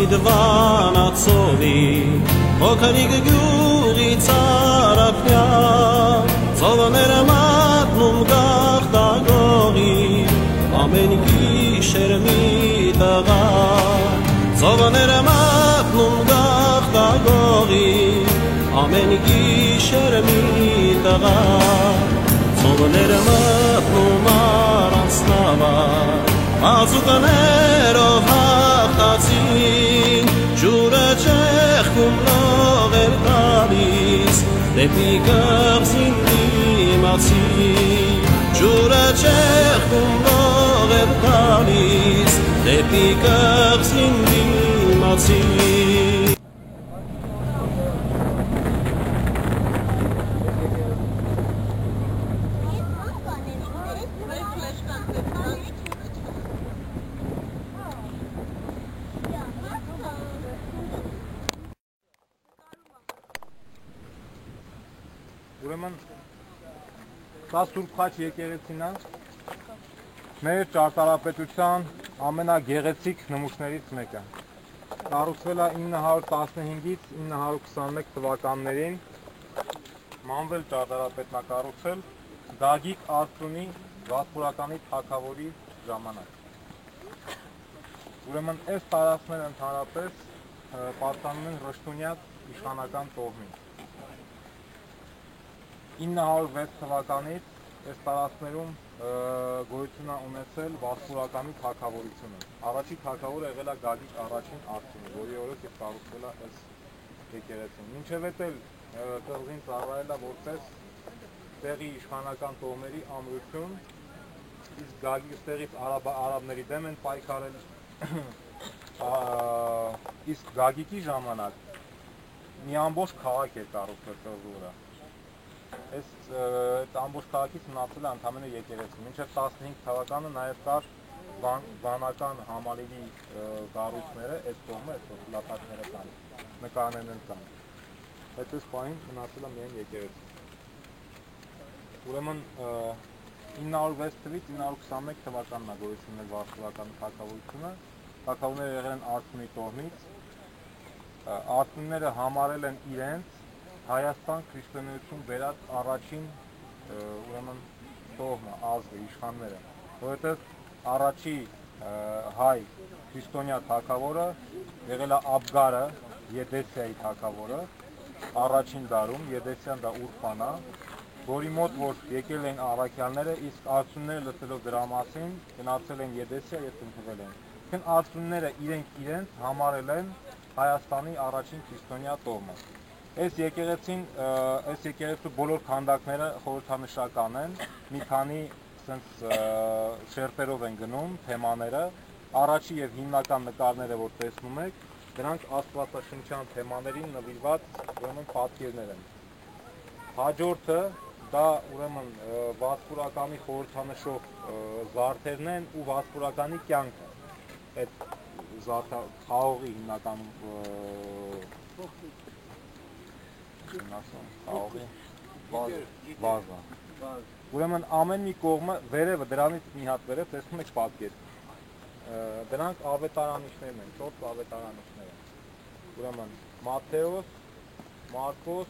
Դվանացովի Հոքրիկ գյուղի ծարապյա Ծովները մատնում գաղթագողի Ամեն գիշեր մի տղա Ծովները մատնում գաղթագողի Ամեն գիշեր մի տղա Ծովները մատնում առանց նավար Ազուկներով հաղթացին Ջուրը ճեղքում լող էր տալիս Դեպի կղզին դիմացի Ջուրը ճեղքում լող էր տալիս Դեպի կղզին դիմացի Ուրեմն սա Սուրբ Խաչ եկեղեցին է մեր ճարտարապետության ամենագեղեցիկ նմուշներից մեկը կառուցվել է 915-ից 921 թվականներին Մանվել ճարտարապետն է կառուցել Գագիկ Արծրունի Վասպուրականի թագավորի ժամանակ Ուրեմն այս տարածքները ընդհանրապես պատկանում են Ռշտունյաց իշխանական տոհմին 906 թվականից այս տարածքներում գոյություն է ունեցել Վասպուրականի թագավորությունը։ Առաջի թագավորը եղել է Գագիկ առաջին Արծրունի, որի օրոք և կառուցվել է այս եկեղեցին։ Մինչև էդ էլ կղզին ծառայել է որպես տեղի իշխանական տոհմերի ամրություն, իսկ Գագիկից արաբների դեմ են պայքարել, իսկ Գագիկի ժամանակ մի ամբողջ քաղաք է կառուցվել կղզու վրա։ Այս ամբողջ քաղաքից մնացել է ընդամենը եկեղեցին։ Մինչև 15 թվականը նաև կար վանական համալիրի կառույցները, այս կողմը, այս լատակները կան, նկարներն կան։ Այդ այս պահին մնացել է միայն եկեղեցին։ Ուրեմն 906 թվից 921 թվականն է գոյություն ունեցել Վասպուրականի թագավորությունը։ Թագավորները եղել են Արծրունի տոհմից։ Արծրունիները համարել են իրենց Հայաստան քրիստոնեություն բերած առաջին ուրեմն տոհմը, ազգը, իշխանները, որովհետև առաջի հայ քրիստոնյա թագավորը եղել է Աբգարը, Եդեսիայի թագավորը, առաջին դարում, Եդեսիան դա Ուրֆան է, որի մոտ որ եկել են առաքյալները, իսկ արծունները լսելով դրա մասին գնացել են Եդեսիա և ընդունվել են։ Արծունները իրենց համարել են Հայաստանի առաջին քրիստոնյա տոհմը։ Այս եկեղեցու բոլոր քանդակները խորհրդանշական են, մի քանի շերտերով են գնում թեմաները, առաջի և հիմնական նկարները, որ տեսնում եք, դրանք աստվածաշնչյան թեմաներին նվիրված պատկերներ են։ Հաջորդը դա ուրեմն Վասպուրականի խորհրդանշող զարդերն են ու Վասպուրականի կյանքը, այդ խաղողի հիմնականում վազը։ Ուրեմն ամեն մի կողմը վերևը, դրանից մի հատ վերև տեսնում եք պատկեր։ Դրանք ավետարանիչներն են, 4 ավետարանիչներ են։ Ուրեմն Մատթեոս, Մարկոս,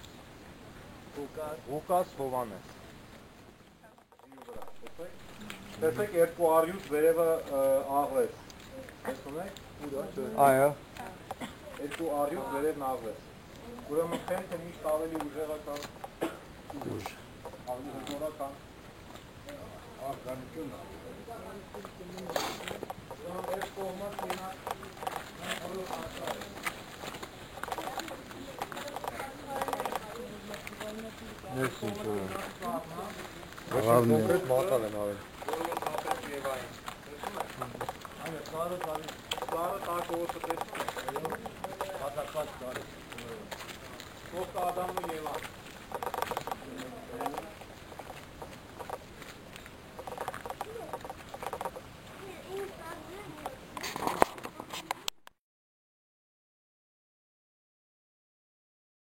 Ղուկաս, Հովհաննես։ Տեսեք 200 վերևը աղվես։ Տեսնում եք։ Այո։ 200 վերևն աղվես։ Ուրեմն խենթը միշտ ավելի ուժեղական, ավելի հզորական, արգանություն է։ Ուրեմն այս կողմը կենակ հլող աշխար է։ Ես ինչ-որ է։ Կոնկրետ մատալ են արել։ Որով ապրեց Եվային։ Այո, սարը տակ ողոցը տեսնում է, հատակված կարի։ Ով կա Ադամն ու Եվան։